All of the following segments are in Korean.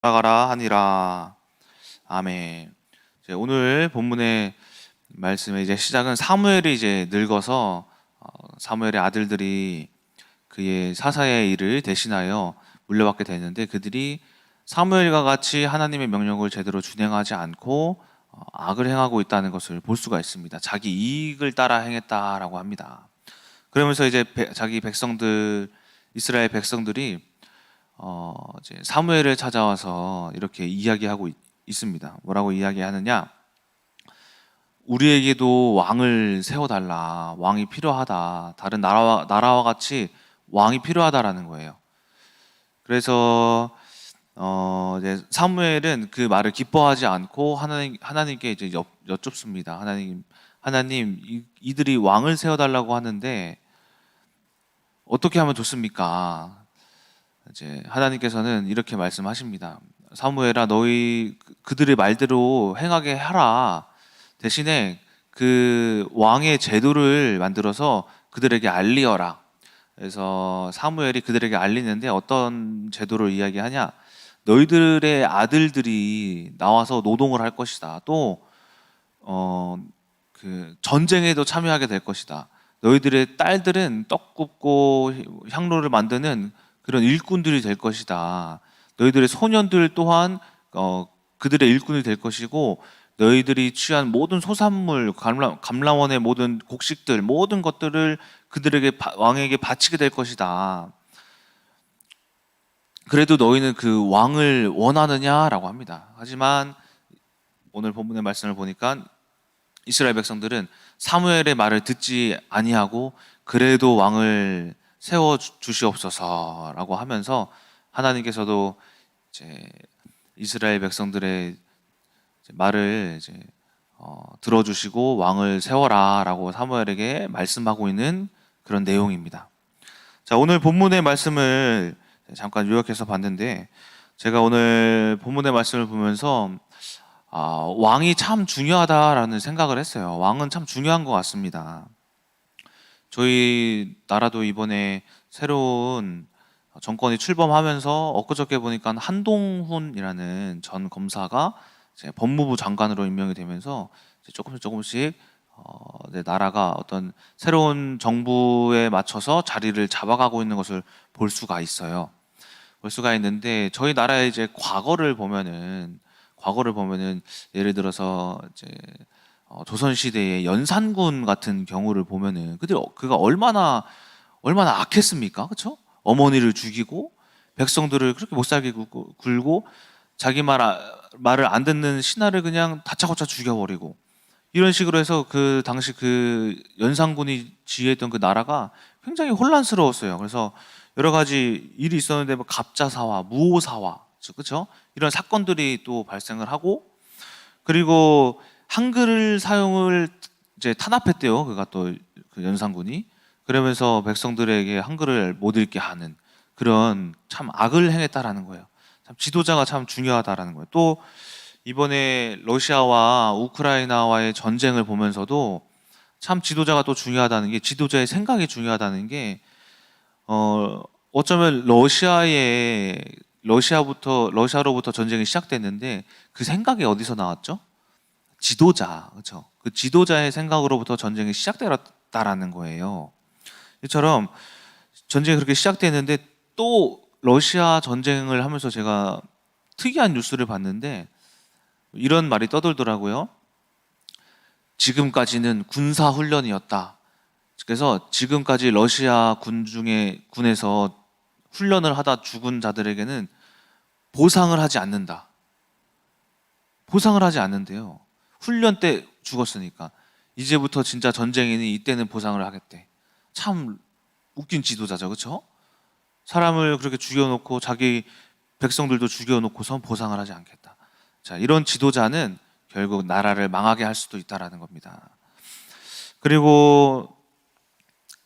나가라 하니라. 아멘. 오늘 본문의 말씀의 이제 시작은 사무엘이 이제 늙어서 사무엘의 아들들이 그의 사사의 일을 대신하여 물려받게 되는데, 그들이 사무엘과 같이 하나님의 명령을 제대로 준행하지 않고 악을 행하고 있다는 것을 볼 수가 있습니다. 자기 이익을 따라 행했다라고 합니다. 그러면서 이제 자기 백성들, 이스라엘 백성들이 이제 사무엘을 찾아와서 이렇게 이야기하고 있습니다. 뭐라고 이야기하느냐? 우리에게도 왕을 세워달라. 왕이 필요하다. 다른 나라와 같이 왕이 필요하다라는 거예요. 그래서 이제 사무엘은 그 말을 기뻐하지 않고 하나님께 이제 여쭙습니다. 하나님, 이들이 왕을 세워달라고 하는데 어떻게 하면 좋습니까? 이제 하나님께서는 이렇게 말씀하십니다. 사무엘아, 너희 그들의 말대로 행하게 하라. 대신에 그 왕의 제도를 만들어서 그들에게 알리어라. 그래서 사무엘이 그들에게 알리는데 어떤 제도를 이야기하냐? 너희들의 아들들이 나와서 노동을 할 것이다. 또 그 전쟁에도 참여하게 될 것이다. 너희들의 딸들은 떡 굽고 향로를 만드는 그런 일꾼들이 될 것이다. 너희들의 소년들 또한 그들의 일꾼이 될 것이고, 너희들이 취한 모든 소산물, 감람원의 모든 곡식들, 모든 것들을 그들에게 왕에게 바치게 될 것이다. 그래도 너희는 그 왕을 원하느냐라고 합니다. 하지만 오늘 본문의 말씀을 보니까 이스라엘 백성들은 사무엘의 말을 듣지 아니하고 그래도 왕을 세워 주시옵소서라고 하면서 하나님께서도 이제 이스라엘 백성들의 말을 이제 들어주시고 왕을 세워라라고 사무엘에게 말씀하고 있는 그런 내용입니다. 자, 오늘 본문의 말씀을 잠깐 요약해서 봤는데, 제가 오늘 본문의 말씀을 보면서 왕이 참 중요하다라는 생각을 했어요. 왕은 참 중요한 것 같습니다. 저희 나라도 이번에 새로운 정권이 출범하면서 엊그저께 보니까 한동훈이라는 전 검사가 이제 법무부 장관으로 임명이 되면서 이제 조금씩 나라가 어떤 새로운 정부에 맞춰서 자리를 잡아가고 있는 것을 볼 수가 있어요. 볼 수가 있는데, 저희 나라의 이제 과거를 보면은 예를 들어서 이제 조선 시대의 연산군 같은 경우를 보면은 그가 얼마나 악했습니까? 그렇죠? 어머니를 죽이고 백성들을 그렇게 못 살게 굴고 자기 말을 안 듣는 신하를 그냥 다짜고짜 죽여버리고, 이런 식으로 해서 그 당시 그 연산군이 지휘했던 그 나라가 굉장히 혼란스러웠어요. 그래서 여러 가지 일이 있었는데, 뭐 갑자사화, 무오사화, 그렇죠? 이런 사건들이 또 발생을 하고, 그리고 한글 사용을 이제 탄압했대요. 그가 또 그 연산군이. 그러면서 백성들에게 한글을 못 읽게 하는 그런 참 악을 행했다라는 거예요. 참 지도자가 참 중요하다라는 거예요. 또 이번에 러시아와 우크라이나와의 전쟁을 보면서도 참 지도자가 또 중요하다는 게, 지도자의 생각이 중요하다는 게, 어쩌면 러시아로부터 전쟁이 시작됐는데 그 생각이 어디서 나왔죠? 지도자, 그렇죠? 그 지도자의 생각으로부터 전쟁이 시작되었다라는 거예요. 이처럼 전쟁이 그렇게 시작됐는데, 또 러시아 전쟁을 하면서 제가 특이한 뉴스를 봤는데 이런 말이 떠돌더라고요. 지금까지는 군사 훈련이었다. 그래서 지금까지 러시아 군에서 훈련을 하다 죽은 자들에게는 보상을 하지 않는다. 보상을 하지 않는데요. 훈련 때 죽었으니까 이제부터 진짜 전쟁이니 이때는 보상을 하겠대. 참 웃긴 지도자죠, 그렇죠? 사람을 그렇게 죽여놓고 자기 백성들도 죽여놓고선 보상을 하지 않겠다. 자, 이런 지도자는 결국 나라를 망하게 할 수도 있다라는 겁니다. 그리고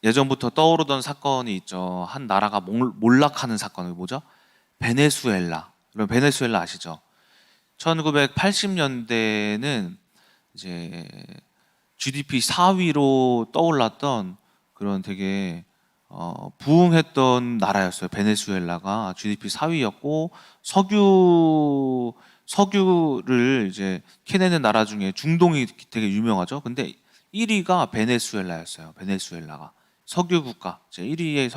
예전부터 떠오르던 사건이 있죠. 한 나라가 몰락하는 사건이 뭐죠? 베네수엘라. 여러분 베네수엘라 아시죠? 1980년대는 이제 GDP 4위로 떠올랐던 그런 되게 부흥했던 나라였어요. 베네수엘라가 GDP 4위였고 석유를 이제 캐내는 나라 중에 중동이 되게 유명하죠. 근데 1위가 베네수엘라였어요. 베네수엘라가 석유 국가, 제 1위의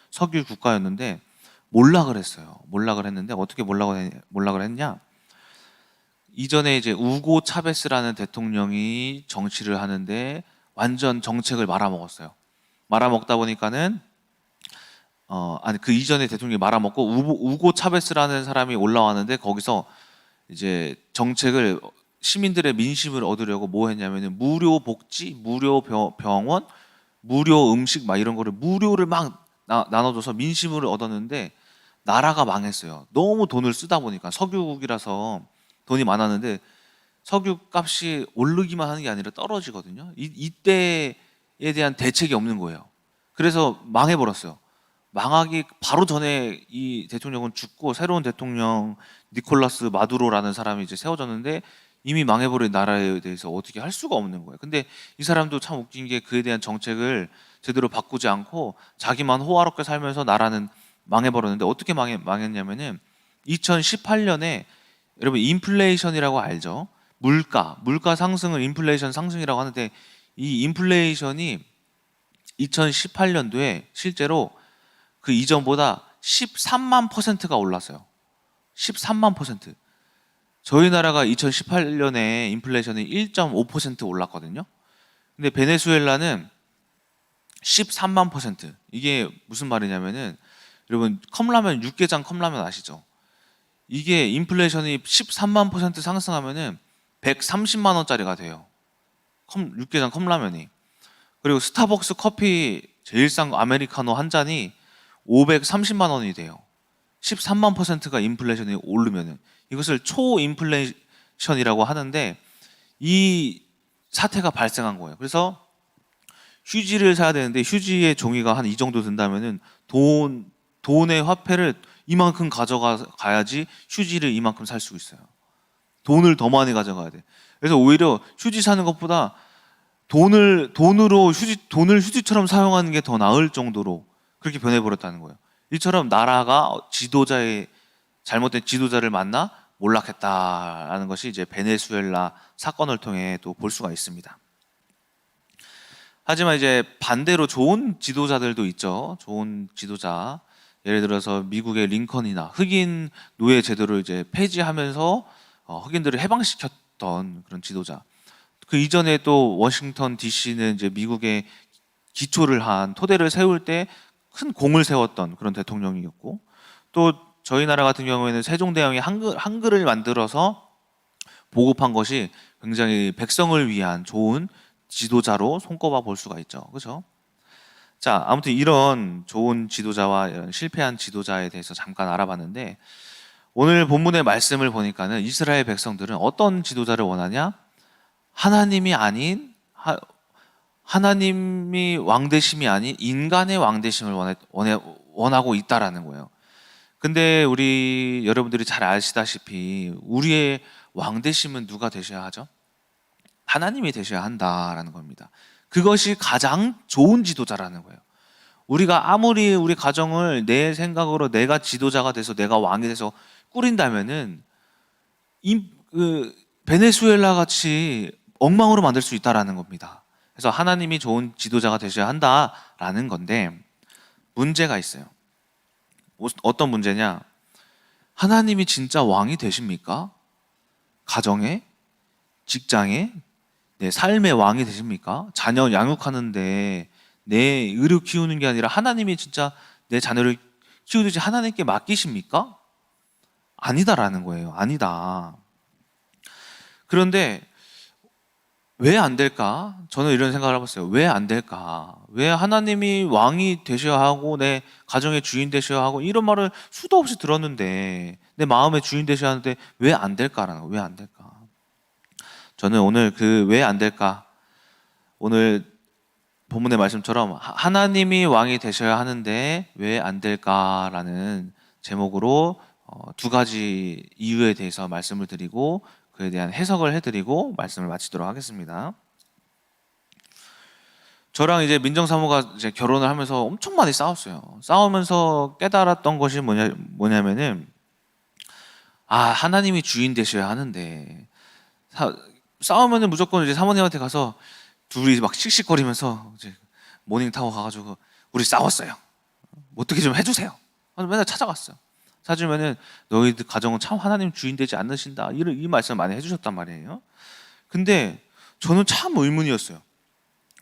석유 국가였는데 몰락을 했어요. 몰락을 했는데 어떻게 몰락을 했냐? 이전에 이제 우고 차베스라는 대통령이 정치를 하는데 완전 정책을 말아먹었어요. 말아먹다 보니까는 아니 그 이전에 대통령이 말아먹고 우고 차베스라는 사람이 올라왔는데 거기서 이제 정책을 시민들의 민심을 얻으려고 뭐 했냐면은 무료 복지, 무료 병원, 무료 음식 막 이런 거를 무료를 막 나눠줘서 민심을 얻었는데 나라가 망했어요. 너무 돈을 쓰다 보니까 석유국이라서 돈이 많았는데 석유 값이 오르기만 하는 게 아니라 떨어지거든요. 이때에 대한 대책이 없는 거예요. 그래서 망해버렸어요. 망하기 바로 전에 이 대통령은 죽고 새로운 대통령 니콜라스 마두로라는 사람이 이제 세워졌는데 이미 망해버린 나라에 대해서 어떻게 할 수가 없는 거예요. 근데 이 사람도 참 웃긴 게 그에 대한 정책을 제대로 바꾸지 않고 자기만 호화롭게 살면서 나라는 망해버렸는데 어떻게 망했냐면은 2018년에 여러분 인플레이션이라고 알죠? 물가 상승을 인플레이션 상승이라고 하는데 이 인플레이션이 2018년도에 실제로 그 이전보다 13만 %가 올랐어요. 13만 %. 저희 나라가 2018년에 인플레이션이 1.5% 올랐거든요. 근데 베네수엘라는 13만 %. 이게 무슨 말이냐면은 여러분 컵라면 육개장 컵라면 아시죠? 이게 인플레이션이 13만 % 상승하면은 130만 원짜리가 돼요. 육개장 컵라면이. 그리고 스타벅스 커피 제일 싼 거 아메리카노 한 잔이 530만 원이 돼요. 13만 %가 인플레이션이 오르면은 이것을 초인플레이션이라고 하는데 이 사태가 발생한 거예요. 그래서 휴지를 사야 되는데 휴지의 종이가 한 이 정도 든다면은 돈의 화폐를 이만큼 가져가야지 휴지를 이만큼 살 수 있어요. 돈을 더 많이 가져가야 돼. 그래서 오히려 휴지 사는 것보다 돈을 휴지처럼 사용하는 게 더 나을 정도로 그렇게 변해버렸다는 거예요. 이처럼 나라가 잘못된 지도자를 만나 몰락했다라는 것이 이제 베네수엘라 사건을 통해 또 볼 수가 있습니다. 하지만 이제 반대로 좋은 지도자들도 있죠. 좋은 지도자. 예를 들어서 미국의 링컨이나 흑인 노예 제도를 이제 폐지하면서 흑인들을 해방시켰던 그런 지도자. 그 이전에 또 워싱턴 DC는 이제 미국의 기초를 한 토대를 세울 때 큰 공을 세웠던 그런 대통령이었고, 또 저희 나라 같은 경우에는 세종대왕이 한글을 만들어서 보급한 것이 굉장히 백성을 위한 좋은 지도자로 손꼽아 볼 수가 있죠. 그렇죠? 자, 아무튼 이런 좋은 지도자와 이런 실패한 지도자에 대해서 잠깐 알아봤는데 오늘 본문의 말씀을 보니까는 이스라엘 백성들은 어떤 지도자를 원하냐? 하나님이 아닌 하나님이 왕되심이 아닌 인간의 왕되심을 원하고 있다라는 거예요. 근데 우리 여러분들이 잘 아시다시피 우리의 왕되심은 누가 되셔야 하죠? 하나님이 되셔야 한다라는 겁니다. 그것이 가장 좋은 지도자라는 거예요. 우리가 아무리 우리 가정을 내 생각으로 내가 지도자가 돼서 내가 왕이 돼서 꾸린다면은 베네수엘라 같이 엉망으로 만들 수 있다라는 겁니다. 그래서 하나님이 좋은 지도자가 되셔야 한다라는 건데 문제가 있어요. 어떤 문제냐? 하나님이 진짜 왕이 되십니까? 가정에, 직장에, 내 삶의 왕이 되십니까? 자녀 양육하는데 내 의료 키우는 게 아니라 하나님이 진짜 내 자녀를 키우듯이 하나님께 맡기십니까? 아니다라는 거예요. 아니다. 그런데 왜 안 될까? 저는 이런 생각을 해봤어요. 왜 안 될까? 왜 하나님이 왕이 되셔야 하고 내 가정의 주인 되셔야 하고 이런 말을 수도 없이 들었는데 내 마음의 주인 되셔야 하는데 왜 안 될까라는 거예요. 왜 안 될까? 저는 오늘 그 왜 안 될까? 오늘 본문의 말씀처럼 하나님이 왕이 되셔야 하는데 왜 안 될까라는 제목으로 두 가지 이유에 대해서 말씀을 드리고 그에 대한 해석을 해드리고 말씀을 마치도록 하겠습니다. 저랑 이제 민정사모가 이제 결혼을 하면서 엄청 많이 싸웠어요. 싸우면서 깨달았던 것이 뭐냐면은, 아, 하나님이 주인 되셔야 하는데, 싸우면은 무조건 이제 사모님한테 가서 둘이 막 씩씩거리면서 이제 모닝 타고 가가지고 우리 싸웠어요. 어떻게 좀 해주세요. 맨날 찾아갔어요. 찾으면은 너희들 가정은 참 하나님 주인 되지 않으신다. 이 말씀 많이 해주셨단 말이에요. 근데 저는 참 의문이었어요.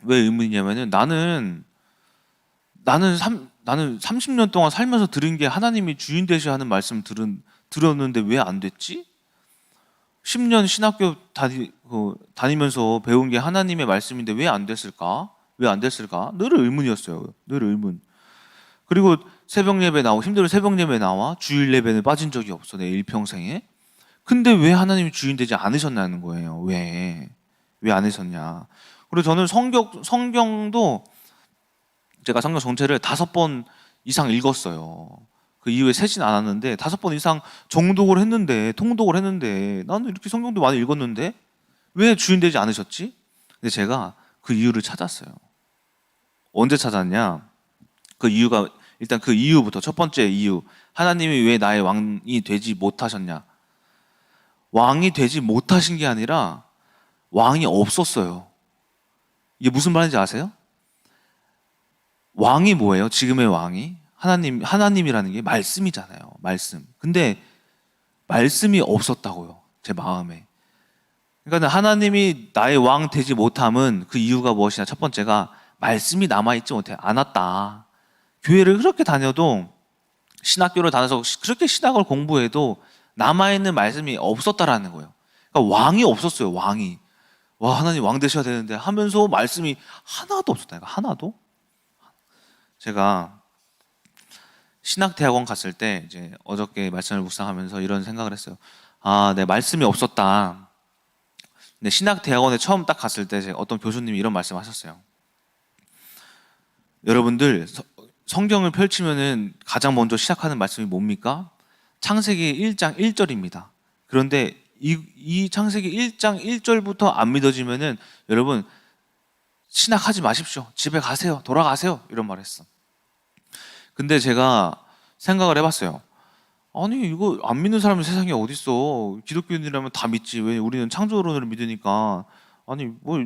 왜 의문이냐면은 나는 30년 동안 살면서 들은 게 하나님이 주인 되셔야 하는 말씀 들었는데 왜 안 됐지? 10년 신학교 다니면서 배운 게 하나님의 말씀인데 왜 안 됐을까? 왜 안 됐을까? 늘 의문이었어요. 늘 의문. 그리고 새벽 예배 나오고 힘들어 새벽 예배 나와 주일 예배는 빠진 적이 없어 내 일평생에. 근데 왜 하나님이 주인 되지 않으셨냐는 거예요. 왜 안 하셨냐? 그리고 저는 성경도 제가 성경 전체를 5번 이상 읽었어요. 그 이후에 세진 않았는데 5번 이상 통독을 했는데 나는 이렇게 성경도 많이 읽었는데 왜 주인 되지 않으셨지? 근데 제가 그 이유를 찾았어요. 언제 찾았냐? 그 이유가 일단 그 이유부터 첫 번째 이유. 하나님이 왜 나의 왕이 되지 못하셨냐? 왕이 되지 못하신 게 아니라 왕이 없었어요. 이게 무슨 말인지 아세요? 왕이 뭐예요? 지금의 왕이? 하나님이라는 게 말씀이잖아요. 말씀. 근데 말씀이 없었다고요. 제 마음에. 그러니까 하나님이 나의 왕 되지 못함은 그 이유가 무엇이냐? 첫 번째가 말씀이 남아있지 않았다. 교회를 그렇게 다녀도 신학교를 다녀서 그렇게 신학을 공부해도 남아있는 말씀이 없었다라는 거예요. 그러니까 왕이 없었어요. 왕이. 와, 하나님 왕 되셔야 되는데 하면서 말씀이 하나도 없었다니까. 하나도. 제가 신학대학원 갔을 때 이제 어저께 말씀을 묵상하면서 이런 생각을 했어요. 아, 내 말씀이 없었다. 근데 신학대학원에 처음 딱 갔을 때 어떤 교수님이 이런 말씀하셨어요. 여러분들 성경을 펼치면은 가장 먼저 시작하는 말씀이 뭡니까? 창세기 1장 1절입니다. 그런데 이 창세기 1장 1절부터 안 믿어지면은 여러분 신학하지 마십시오. 집에 가세요. 돌아가세요. 이런 말 했어. 근데 제가 생각을 해봤어요. 아니 이거 안 믿는 사람이 세상에 어딨어. 기독교인이라면 다 믿지. 왜 우리는 창조론을 믿으니까. 아니 뭐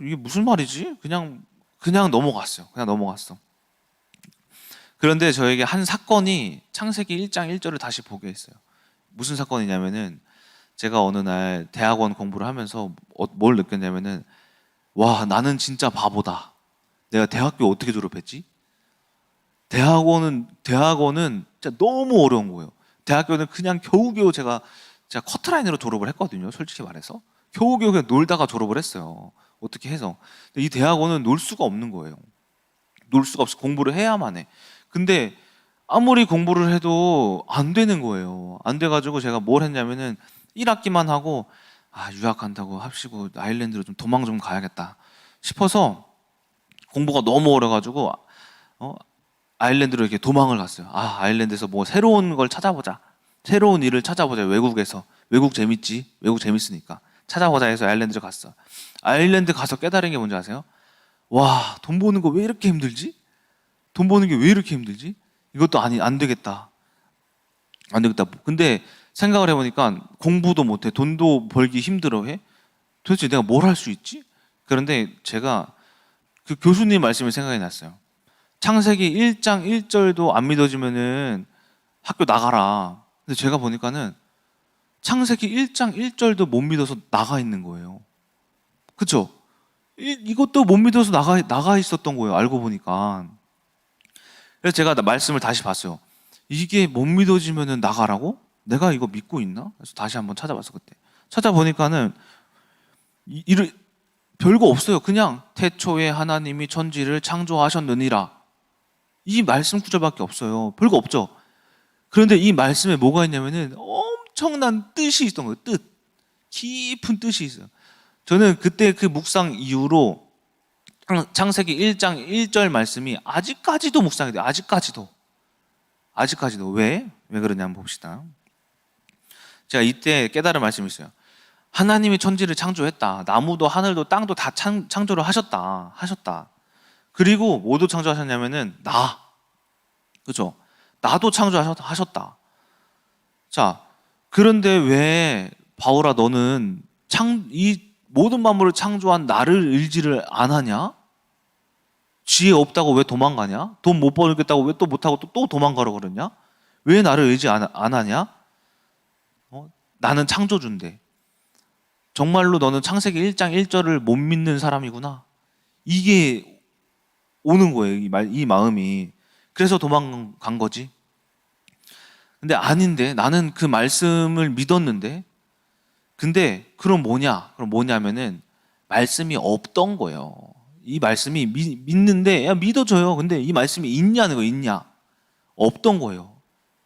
이게 무슨 말이지? 그냥 넘어갔어요. 그냥 넘어갔어. 그런데 저에게 한 사건이 창세기 1장 1절을 다시 보게 했어요. 무슨 사건이냐면은 제가 어느 날 대학원 공부를 하면서 뭘 느꼈냐면은 와, 나는 진짜 바보다. 내가 대학교 어떻게 졸업했지? 대학원은 진짜 너무 어려운 거예요. 대학교는 그냥 겨우겨우 제가 커트라인으로 졸업을 했거든요. 솔직히 말해서. 겨우겨우 그냥 놀다가 졸업을 했어요. 어떻게 해서. 근데 이 대학원은 놀 수가 없는 거예요. 놀 수가 없어. 공부를 해야만 해. 근데 아무리 공부를 해도 안 되는 거예요. 안 돼가지고 제가 뭘 했냐면은 1학기만 하고 아, 유학 간다고 합시고 아일랜드로 좀 도망 좀 가야겠다 싶어서 공부가 너무 어려가지고 아일랜드로 이렇게 도망을 갔어요. 아, 아일랜드에서 뭐 새로운 걸 찾아보자. 새로운 일을 찾아보자. 외국에서. 외국 재밌지? 외국 재밌으니까. 찾아보자 해서 아일랜드로 갔어. 아일랜드 가서 깨달은 게 뭔지 아세요? 와, 돈 버는 거 왜 이렇게 힘들지? 돈 버는 게 왜 이렇게 힘들지? 이것도 안 되겠다. 안 되겠다. 근데 생각을 해보니까 공부도 못해. 돈도 벌기 힘들어해. 도대체 내가 뭘 할 수 있지? 그런데 제가 그 교수님 말씀이 생각이 났어요. 창세기 1장 1절도 안 믿어지면은 학교 나가라. 근데 제가 보니까는 창세기 1장 1절도 못 믿어서 나가 있는 거예요. 그쵸? 이것도 못 믿어서 나가 있었던 거예요. 알고 보니까. 그래서 제가 말씀을 다시 봤어요. 이게 못 믿어지면은 나가라고? 내가 이거 믿고 있나? 그래서 다시 한번 찾아봤어, 그때. 찾아보니까는 별거 없어요. 그냥 태초에 하나님이 천지를 창조하셨느니라. 이 말씀 구절밖에 없어요. 별거 없죠. 그런데 이 말씀에 뭐가 있냐면은 엄청난 뜻이 있던 거예요. 뜻. 깊은 뜻이 있어요. 저는 그때 그 묵상 이후로 창세기 1장 1절 말씀이 아직까지도 묵상이 돼요. 아직까지도. 왜 그러냐 한번 봅시다. 제가 이때 깨달은 말씀이 있어요. 하나님이 천지를 창조했다. 나무도 하늘도 땅도 다 창조를 하셨다. 그리고 뭐도 창조하셨냐면은 그죠? 나도 창조하셨다. 자, 그런데 왜 바울아 너는 이 모든 만물을 창조한 나를 의지를 안 하냐? 지혜 없다고 왜 도망가냐? 돈 못 벌겠다고 왜 또 못하고 또 도망가라고 그러냐? 왜 나를 의지 안 하냐? 나는 창조주인데. 정말로 너는 창세기 1장 1절을 못 믿는 사람이구나. 이게 오는 거예요. 이 마음이. 그래서 도망간 거지. 근데 아닌데 나는 그 말씀을 믿었는데 근데 그럼 뭐냐면은 말씀이 없던 거예요. 이 말씀이 믿는데 야 믿어줘요. 근데 이 말씀이 있냐는 거 있냐? 없던 거예요.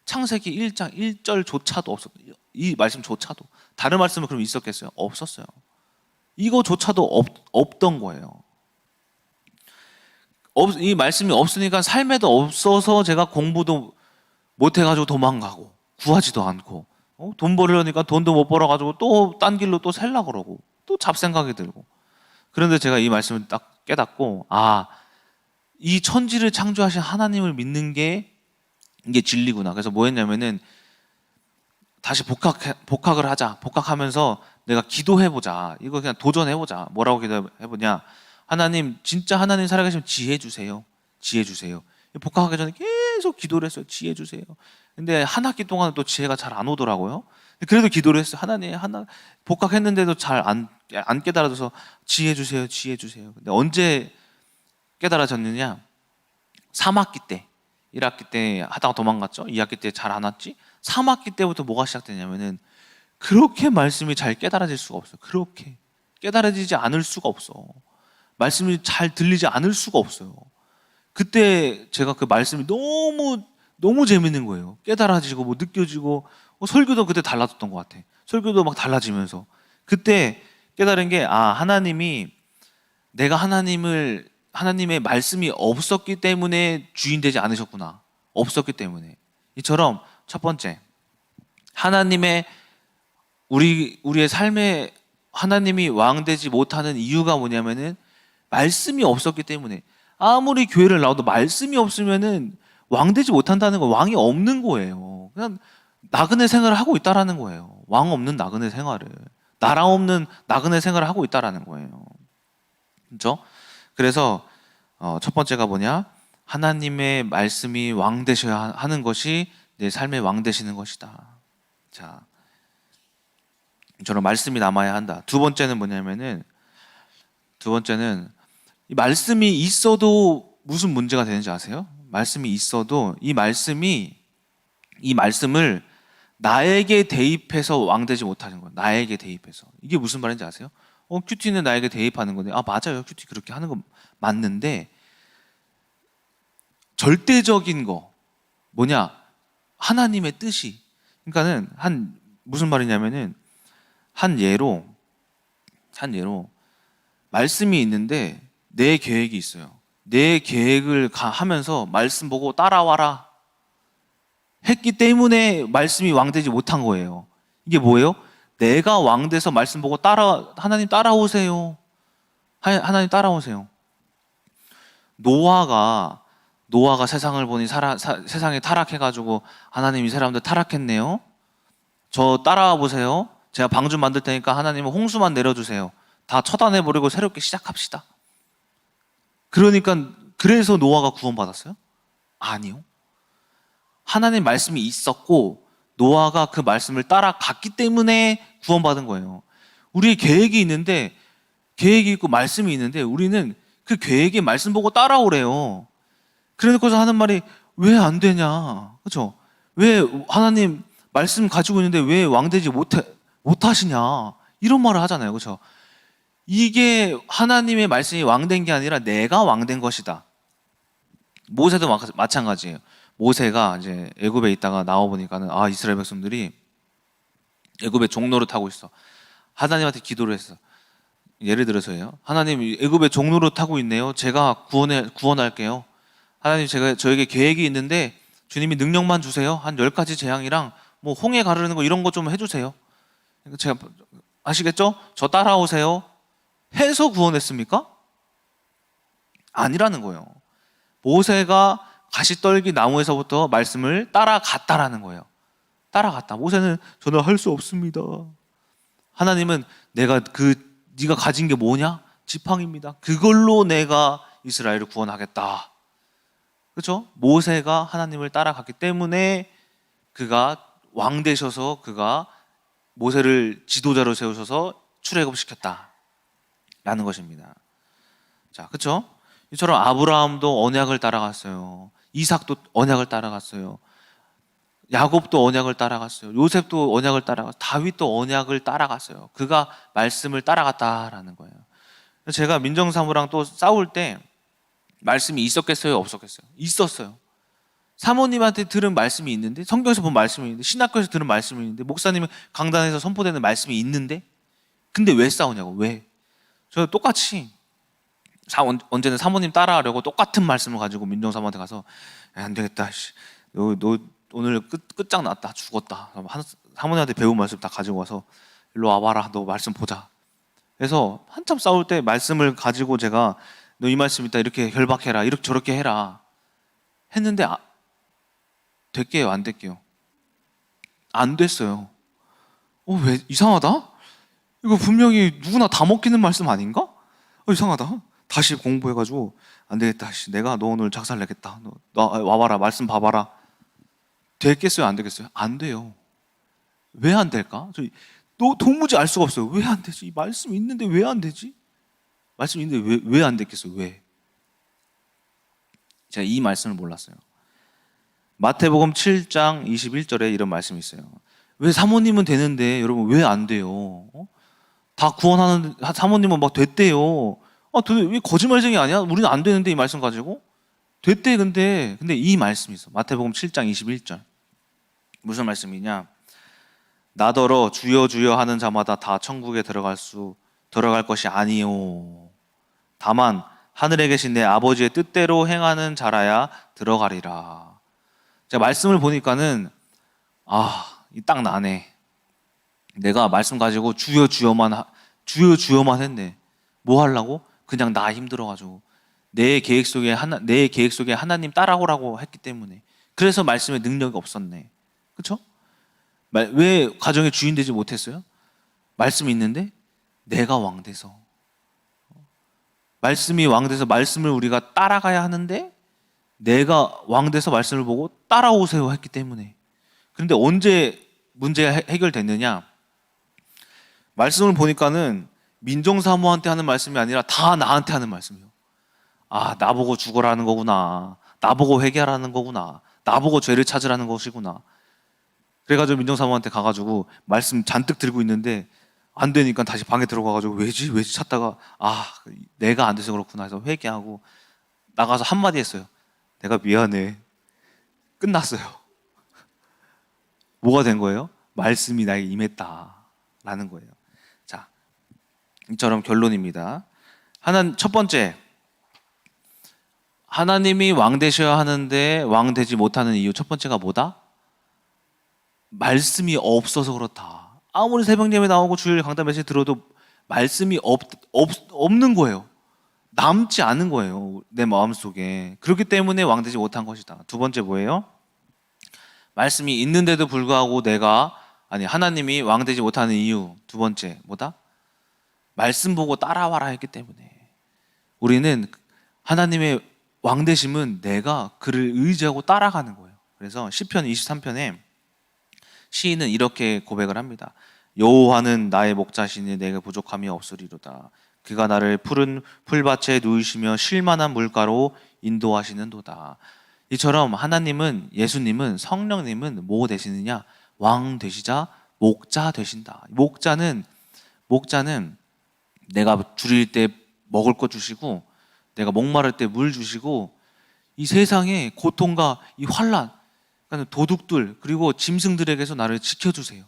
창세기 1장 1절조차도 없었어요. 이 말씀조차도. 다른 말씀은 그럼 있었겠어요? 없었어요. 이거조차도 없던 거예요. 이 말씀이 없으니까 삶에도 없어서 제가 공부도 못 해가지고 도망가고 구하지도 않고 돈 벌려니까 돈도 못 벌어가지고 또 딴 길로 또 셀라 그러고 또 잡생각이 들고. 그런데 제가 이 말씀을 딱 깨닫고 이 천지를 창조하신 하나님을 믿는 게 이게 진리구나. 그래서 뭐 했냐면은 다시 복학을 하자. 복학하면서 내가 기도해보자. 이거 그냥 도전해보자. 뭐라고 기도해보냐. 하나님, 진짜 하나님 살아계시면 지혜 주세요. 지혜 주세요. 복학하기 전에 계속 기도를 했어요. 지혜 주세요. 근데 한 학기 동안 또 지혜가 잘 안 오더라고요. 그래도 기도를 했어요. 하나님, 복학했는데도 잘 안 깨달아져서 지혜 주세요. 지혜 주세요. 근데 언제 깨달아졌느냐? 3학기 때. 1학기 때 하다가 도망갔죠. 2학기 때 잘 안 왔지. 3학기 때부터 뭐가 시작되냐면은 그렇게 말씀이 잘 깨달아질 수가 없어요. 그렇게 깨달아지지 않을 수가 없어. 말씀이 잘 들리지 않을 수가 없어요. 그때 제가 그 말씀이 너무 재밌는 거예요. 깨달아지고 뭐 느껴지고 설교도 그때 달라졌던 것 같아. 설교도 막 달라지면서 그때 깨달은 게 내가 하나님의 말씀이 없었기 때문에 주인 되지 않으셨구나. 없었기 때문에. 이처럼 첫 번째, 우리의 삶에 하나님이 왕되지 못하는 이유가 뭐냐면은 말씀이 없었기 때문에. 아무리 교회를 나와도 말씀이 없으면은 왕되지 못한다는 건 왕이 없는 거예요. 그냥 나그네 생활을 하고 있다라는 거예요. 왕 없는 나그네 생활을. 나라 없는 나그네 생활을 하고 있다라는 거예요. 그렇죠? 그래서 첫 번째가 뭐냐? 하나님의 말씀이 왕 되셔야 하는 것이 내 삶의 왕 되시는 것이다. 자, 저는 말씀이 남아야 한다. 두 번째는 뭐냐면은 이 말씀이 있어도 무슨 문제가 되는지 아세요? 말씀이 있어도 이 말씀을 나에게 대입해서 왕 되지 못하는 거예요. 나에게 대입해서. 이게 무슨 말인지 아세요? 큐티는 나에게 대입하는 건데 맞아요. 큐티 그렇게 하는 거 맞는데 절대적인 거 뭐냐? 하나님의 뜻이. 그러니까는 무슨 말이냐면은 한 예로 말씀이 있는데 내 계획이 있어요. 내 계획을 하면서 말씀 보고 따라와라 했기 때문에 말씀이 왕되지 못한 거예요. 이게 뭐예요? 내가 왕돼서 말씀 보고 하나님 따라오세요. 하나님 따라오세요. 노아가 세상을 보니 세상이 타락해가지고 하나님 이 사람들 타락했네요. 저 따라와 보세요. 제가 방주 만들 테니까 하나님은 홍수만 내려주세요. 다 처단해버리고 새롭게 시작합시다. 그래서 노아가 구원받았어요? 아니요. 하나님 말씀이 있었고 노아가 그 말씀을 따라갔기 때문에 구원받은 거예요. 우리의 계획이 있고 말씀이 있는데 우리는 그 계획의 말씀 보고 따라오래요. 그래놓고서 하는 말이 왜 안 되냐? 그렇죠? 왜 하나님 말씀 가지고 있는데 왜 왕되지 못하시냐? 이런 말을 하잖아요. 그렇죠? 이게 하나님의 말씀이 왕된 게 아니라 내가 왕된 것이다. 모세도 마찬가지예요. 모세가 이제 애굽에 있다가 나와 보니까는 이스라엘 백성들이 애굽에 종노릇 하고 있어. 하나님한테 기도를 했어. 예를 들어서요. 하나님 애굽에 종노릇 하고 있네요. 제가 구원할게요. 하나님 저에게 계획이 있는데 주님이 능력만 주세요. 한 10가지 재앙이랑 뭐 홍해 가르는 거 이런 거 좀 해주세요. 제가 아시겠죠? 저 따라오세요. 해서 구원했습니까? 아니라는 거예요. 모세가 가시떨기 나무에서부터 말씀을 따라갔다라는 거예요. 따라갔다. 모세는 저는 할 수 없습니다. 하나님은 네가 가진 게 뭐냐? 지팡이입니다. 그걸로 내가 이스라엘을 구원하겠다. 그렇죠? 모세가 하나님을 따라갔기 때문에 그가 왕 되셔서 그가 모세를 지도자로 세우셔서 출애굽시켰다라는 것입니다. 자, 그렇죠? 이처럼 아브라함도 언약을 따라갔어요. 이삭도 언약을 따라갔어요. 야곱도 언약을 따라갔어요. 요셉도 언약을 따라갔어요. 다윗도 언약을 따라갔어요. 그가 말씀을 따라갔다라는 거예요. 제가 민정사무랑 또 싸울 때 말씀이 있었겠어요? 없었겠어요? 있었어요. 사모님한테 들은 말씀이 있는데, 성경에서 본 말씀이 있는데, 신학교에서 들은 말씀이 있는데, 목사님은 강단에서 선포되는 말씀이 있는데, 근데 왜 싸우냐고. 왜? 저 똑같이 언제는 사모님 따라하려고 똑같은 말씀을 가지고 민정사모한테 가서 안 되겠다. 너 오늘 끝장났다. 죽었다. 사모님한테 배운 말씀 다 가지고 와서 일로 와봐라. 너 말씀 보자. 그래서 한참 싸울 때 말씀을 가지고 제가 너 이 말씀 있다. 이렇게 결박해라. 이렇게 저렇게 해라. 했는데 될게요? 안 될게요? 안 됐어요. 왜? 이상하다? 이거 분명히 누구나 다 먹히는 말씀 아닌가? 이상하다. 다시 공부해가지고 안 되겠다. 내가 너 오늘 작살내겠다. 너 와봐라. 말씀 봐봐라. 되겠어요? 안 되겠어요? 안 돼요. 왜 안 될까? 도무지 알 수가 없어요. 왜 안 되지? 이 말씀이 있는데 왜 안 되지? 말씀이 있는데 왜 안 됐겠어요? 왜? 제가 이 말씀을 몰랐어요. 마태복음 7장 21절에 이런 말씀이 있어요. 왜 사모님은 되는데 여러분 왜 안 돼요? 다 구원하는 사모님은 막 됐대요. 왜 거짓말쟁이 아니야? 우리는 안 되는데 이 말씀 가지고 됐대. 근데 이 말씀이 있어. 마태복음 7장 21절. 무슨 말씀이냐? 나더러 주여 주여 하는 자마다 다 천국에 들어갈 것이 아니요. 다만 하늘에 계신 내 아버지의 뜻대로 행하는 자라야 들어가리라. 제가 말씀을 보니까는 이 딱 나네. 내가 말씀 가지고 주여 주여만 했네. 뭐 하려고? 그냥 나 힘들어가지고 내 계획 속에 하나님 따라오라고 했기 때문에. 그래서 말씀에 능력이 없었네. 그렇죠? 왜 가정의 주인 되지 못했어요? 말씀이 있는데 내가 왕 돼서, 말씀이 왕 돼서 말씀을 우리가 따라가야 하는데 내가 왕 돼서 말씀을 보고 따라오세요 했기 때문에. 그런데 언제 문제가 해결됐느냐? 말씀을 보니까는 민정사모한테 하는 말씀이 아니라 다 나한테 하는 말씀이에요. 나보고 죽어라는 거구나. 나보고 회개하라는 거구나. 나보고 죄를 찾으라는 것이구나. 그래가지고 민정사모한테 가가지고 말씀 잔뜩 들고 있는데 안 되니까 다시 방에 들어가가지고 왜지 찾다가 내가 안 돼서 그렇구나 해서 회개하고 나가서 한마디 했어요. 내가 미안해. 끝났어요. 뭐가 된 거예요? 말씀이 나에게 임했다라는 거예요. 자, 이처럼 결론입니다. 첫 번째, 하나님이 왕 되셔야 하는데 왕 되지 못하는 이유 첫 번째가 뭐다? 말씀이 없어서 그렇다. 아무리 새벽 예배 나오고 주일 강단 메시지 들어도 말씀이 없는 거예요. 남지 않은 거예요. 내 마음속에. 그렇기 때문에 왕 되지 못한 것이다. 두 번째 뭐예요? 말씀이 있는데도 불구하고 하나님이 왕 되지 못하는 이유 두 번째 뭐다? 말씀 보고 따라와라 했기 때문에. 우리는 하나님의 왕 되심은 내가 그를 의지하고 따라가는 거예요. 그래서 시편 23편에 시인은 이렇게 고백을 합니다. 여호와는 나의 목자시니 내게 부족함이 없으리로다. 그가 나를 푸른 풀밭에 누이시며 쉴만한 물가로 인도하시는도다. 이처럼 하나님은, 예수님은, 성령님은 뭐 되시느냐? 왕 되시자 목자 되신다. 목자는 내가 줄일 때 먹을 것 주시고, 내가 목마를 때 물 주시고, 이 세상의 고통과 이 환란, 그러니까 도둑들 그리고 짐승들에게서 나를 지켜주세요.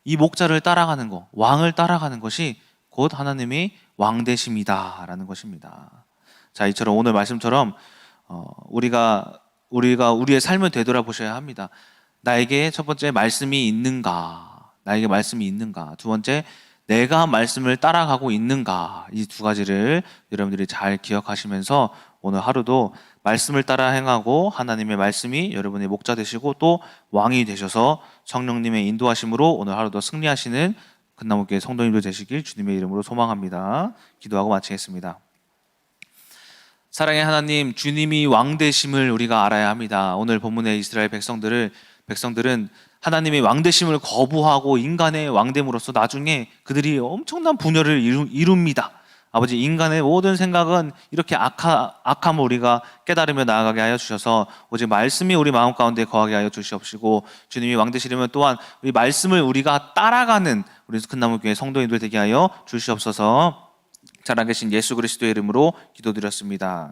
이 목자를 따라가는 것, 왕을 따라가는 것이 곧 하나님의 왕 되심이다라는 것입니다. 자, 이처럼 오늘 말씀처럼 우리가 우리의 삶을 되돌아보셔야 합니다. 나에게 첫 번째 말씀이 있는가? 나에게 말씀이 있는가? 두 번째, 내가 말씀을 따라가고 있는가, 이 두 가지를 여러분들이 잘 기억하시면서 오늘 하루도 말씀을 따라 행하고 하나님의 말씀이 여러분의 목자 되시고 또 왕이 되셔서 성령님의 인도하심으로 오늘 하루도 승리하시는 금나무교회 성도님들 되시길 주님의 이름으로 소망합니다. 기도하고 마치겠습니다. 사랑의 하나님, 주님이 왕 되심을 우리가 알아야 합니다. 오늘 본문의 이스라엘 백성들은 하나님의 왕 되심을 거부하고 인간의 왕됨으로써 나중에 그들이 엄청난 분열을 이룹니다. 아버지, 인간의 모든 생각은 이렇게 악함을 우리가 깨달으며 나아가게 하여 주셔서 오직 말씀이 우리 마음 가운데 거하게 하여 주시옵시고, 주님이 왕 되시려면 또한 우리 말씀을 우리가 따라가는 우리 큰나무교회 성도님들 되게 하여 주시옵소서. 살아계신 예수 그리스도의 이름으로 기도드렸습니다.